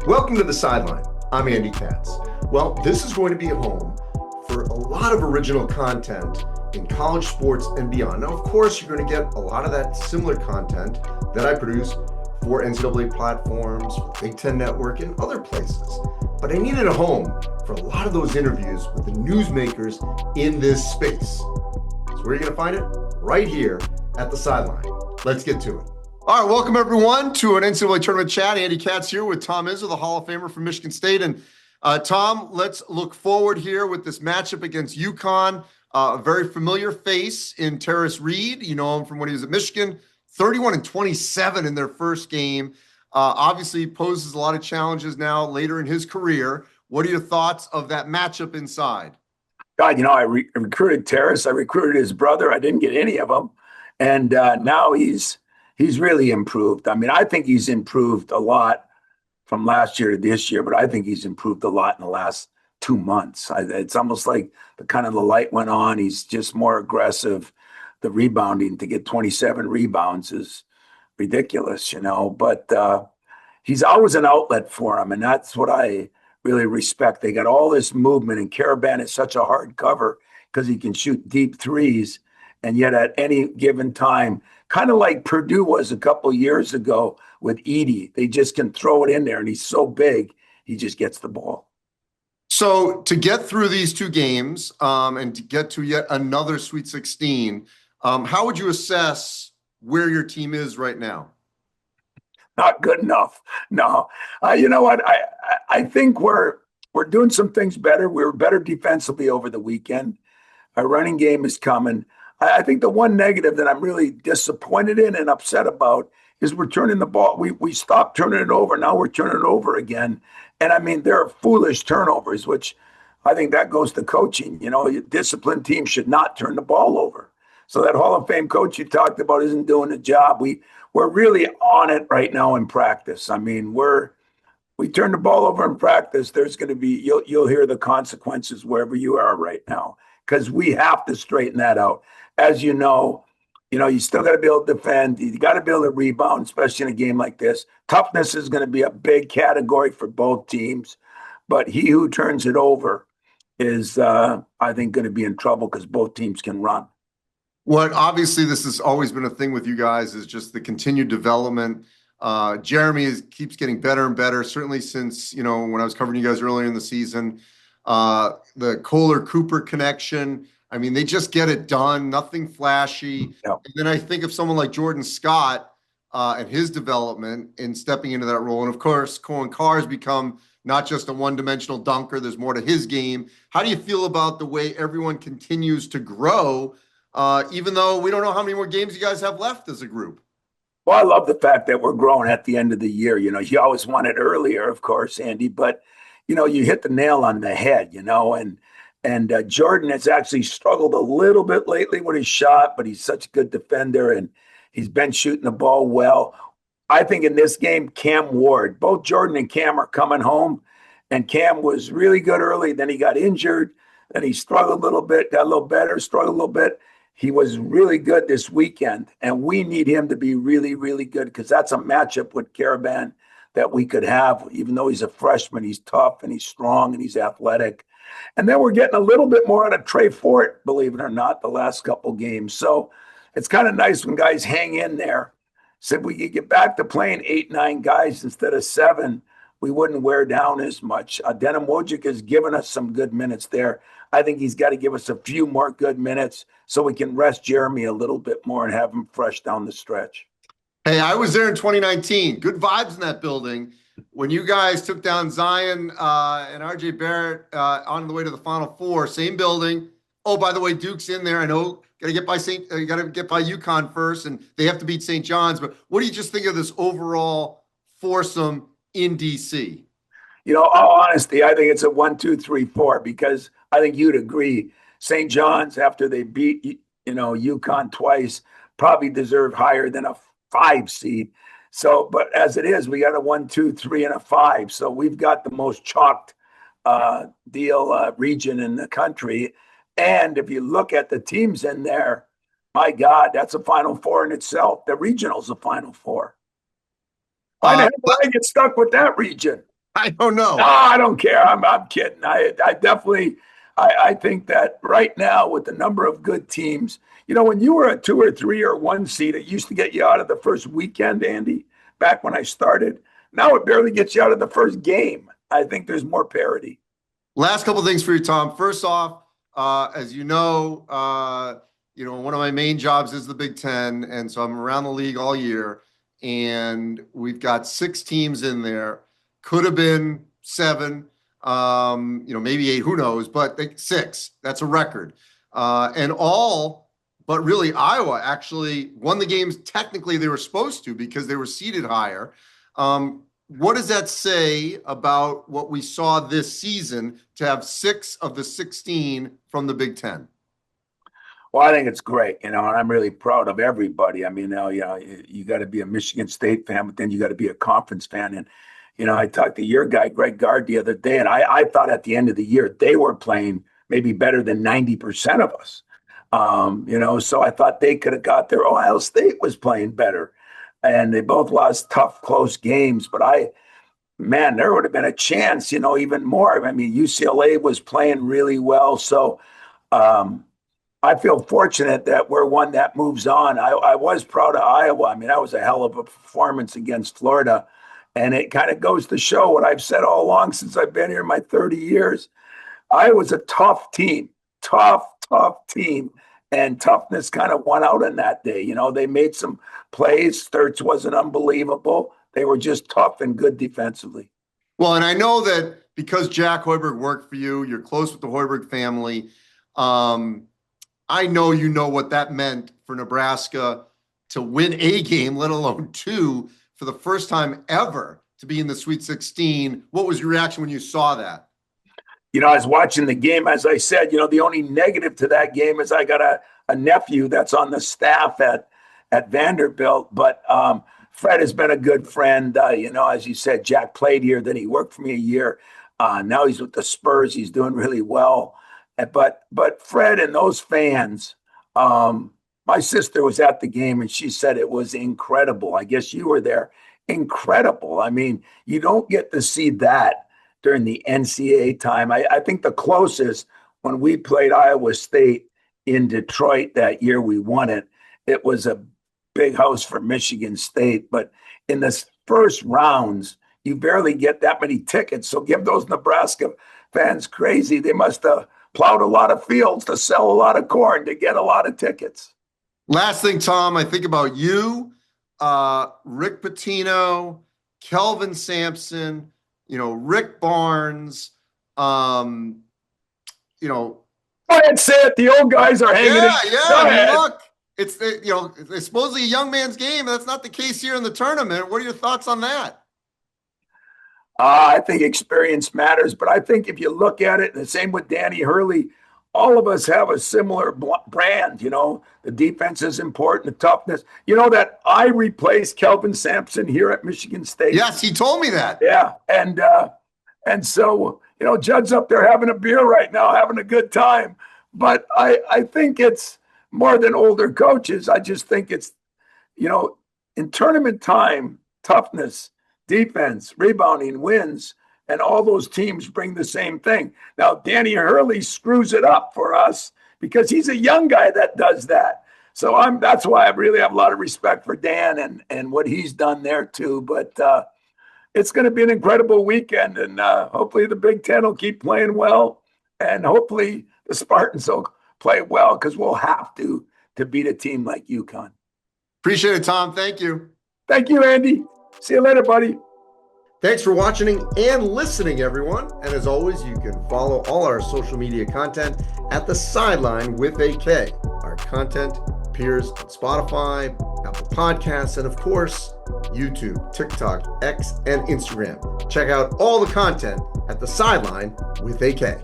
Welcome to the Sideline. I'm Andy Katz. Well, this is going to be a home for a lot of original content in college sports and beyond. Now, of course, you're going to get a lot of that similar content that I produce for NCAA platforms, for Big Ten Network, and other places. But I needed a home for a lot of those interviews with the newsmakers in this space. So where are you going to find it? Right here at the Sideline. Let's get to it. All right, welcome everyone to an NCAA tournament chat. Andy Katz here with Tom Izzo, the Hall of Famer from Michigan State. And Tom, let's look forward here with this matchup against UConn. A very familiar face in Terrace Reed. You know him from when he was at Michigan. 31-27 in their first game. Obviously poses a lot of challenges now later in his career. What are your thoughts of that matchup inside? God, I recruited Terrace. I recruited his brother. I didn't get any of them. And now he's really improved. I mean, I think he's improved a lot from last year to this year, but I think he's improved a lot in the last 2 months. It's almost like the light went on. He's just more aggressive. The rebounding, to get 27 rebounds is ridiculous, but he's always an outlet for him. And that's what I really respect. They got all this movement, and Caravan is such a hard cover because he can shoot deep threes. And yet at any given time, kind of like Purdue was a couple years ago with Edey, they just can throw it in there, and he's so big, he just gets the ball. So to get through these two games and to get to yet another Sweet 16, how would you assess where your team is right now? Not good enough. No. You know what? I think we're doing some things better. We were better defensively over the weekend. Our running game is coming. I think the one negative that I'm really disappointed in and upset about is we're turning the ball. We stopped turning it over. Now we're turning it over again. And I mean, they're foolish turnovers, which I think that goes to coaching. A disciplined team should not turn the ball over. So that Hall of Fame coach you talked about isn't doing the job. We're really on it right now in practice. I mean, we turn the ball over in practice. There's going to be, you'll hear the consequences wherever you are right now, because we have to straighten that out. As you know, you still got to be able to defend. You got to be able to rebound, especially in a game like this. Toughness is going to be a big category for both teams, but he who turns it over is, I think, going to be in trouble because both teams can run. What obviously this has always been a thing with you guys is just the continued development. Jeremy keeps getting better and better, certainly since, when I was covering you guys earlier in the season. The Kohler-Cooper connection, I mean, they just get it done, nothing flashy. Yep. And then I think of someone like Jordan Scott and his development in stepping into that role. And of course, Cohen Carr has become not just a one-dimensional dunker. There's more to his game. How do you feel about the way everyone continues to grow, even though we don't know how many more games you guys have left as a group? Well, I love the fact that we're growing at the end of the year. You always want it earlier, of course, Andy, but, you hit the nail on the head, and Jordan has actually struggled a little bit lately with his shot, but he's such a good defender, and he's been shooting the ball well. I think in this game, Cam Ward, both Jordan and Cam are coming home, and Cam was really good early. Then he got injured. Then he struggled a little bit, got a little better, struggled a little bit. He was really good this weekend, and we need him to be really, really good because that's a matchup with Caravan that we could have. Even though he's a freshman, he's tough, and he's strong, and he's athletic. And then we're getting a little bit more out of Trey Fort, believe it or not, the last couple games. So it's kind of nice when guys hang in there. So if we could get back to playing 8, 9 guys instead of 7, we wouldn't wear down as much. Denim Wojcik has given us some good minutes there. I think he's got to give us a few more good minutes so we can rest Jeremy a little bit more and have him fresh down the stretch. Hey, I was there in 2019. Good vibes in that building. When you guys took down Zion and RJ Barrett on the way to the Final Four, same building. Oh, by the way, Duke's in there. I know got to get by UConn first, and they have to beat St. John's. But what do you just think of this overall foursome in DC? All honesty, I think it's a 1, 2, 3, 4 because I think you'd agree. St. John's, after they beat UConn twice, probably deserve higher than a 5 seed. So, but as it is, we got a 1, 2, 3, and a 5. So we've got the most chalked region in the country. And if you look at the teams in there, my God, that's a Final Four in itself. The regional's a Final Four. Why the hell did I get stuck with that region? I don't know. No, I don't care. I'm kidding. I definitely, I think that right now with the number of good teams, when you were a 2 or 3 or 1 seed, it used to get you out of the first weekend, Andy, back when I started. Now it barely gets you out of the first game. I think there's more parity. Last couple of things for you, Tom. First off, as you know, one of my main jobs is the Big Ten, and so I'm around the league all year, and we've got 6 teams in there. Could have been 7, maybe 8, who knows, but 6, that's a record. And all, but really Iowa actually won the games technically they were supposed to because they were seeded higher. What does that say about what we saw this season to have 6 of the 16 from the Big Ten? Well, I think it's great, and I'm really proud of everybody. I mean, you got to be a Michigan State fan, but then you got to be a conference fan. And, I talked to your guy, Greg Gard, the other day, and I thought at the end of the year they were playing maybe better than 90% of us. So I thought they could have got there. Ohio State was playing better, and they both lost tough, close games. But there would have been a chance, even more. I mean, UCLA was playing really well. So I feel fortunate that we're one that moves on. I was proud of Iowa. I mean, that was a hell of a performance against Florida. And it kind of goes to show what I've said all along since I've been here in my 30 years. Iowa's a tough team, tough team. And toughness kind of won out on that day. They made some plays. Sturts wasn't unbelievable. They were just tough and good defensively. Well, and I know that because Jack Hoiberg worked for you, you're close with the Hoiberg family. I know you know what that meant for Nebraska to win a game, let alone 2, for the first time ever to be in the Sweet 16. What was your reaction when you saw that? I was watching the game. As I said, the only negative to that game is I got a nephew that's on the staff at Vanderbilt. But Fred has been a good friend. As you said, Jack played here. Then he worked for me a year. Now he's with the Spurs. He's doing really well. But Fred and those fans, my sister was at the game and she said it was incredible. I guess you were there. Incredible. I mean, you don't get to see that during the NCAA time. I think the closest when we played Iowa State in Detroit that year, we won it. It was a big house for Michigan State. But in the first rounds, you barely get that many tickets. So give those Nebraska fans crazy. They must have plowed a lot of fields to sell a lot of corn to get a lot of tickets. Last thing, Tom, I think about you, Rick Pitino, Kelvin Sampson, Rick Barnes, Go ahead, say it. The old guys are hanging. Yeah. Look, it's it's supposedly a young man's game. That's not the case here in the tournament. What are your thoughts on that? I think experience matters, but I think if you look at it, the same with Danny Hurley, all of us have a similar brand. The defense is important, the toughness. That I replaced Kelvin Sampson here at Michigan State. Yes, he told me that. Yeah, and so Judd's up there having a beer right now, having a good time. But I think it's more than older coaches. I just think it's in tournament time, toughness, defense, rebounding, wins, and all those teams bring the same thing. Now, Danny Hurley screws it up for us because he's a young guy that does that. So that's why I really have a lot of respect for Dan and what he's done there too. But it's going to be an incredible weekend, and hopefully the Big Ten will keep playing well, and hopefully the Spartans will play well because we'll have to beat a team like UConn. Appreciate it, Tom. Thank you. Thank you, Andy. See you later, buddy. Thanks for watching and listening, everyone. And as always, you can follow all our social media content at the Sideline with AK. Our content appears on Spotify, Apple Podcasts, and of course, YouTube, TikTok, X, and Instagram. Check out all the content at the Sideline with AK.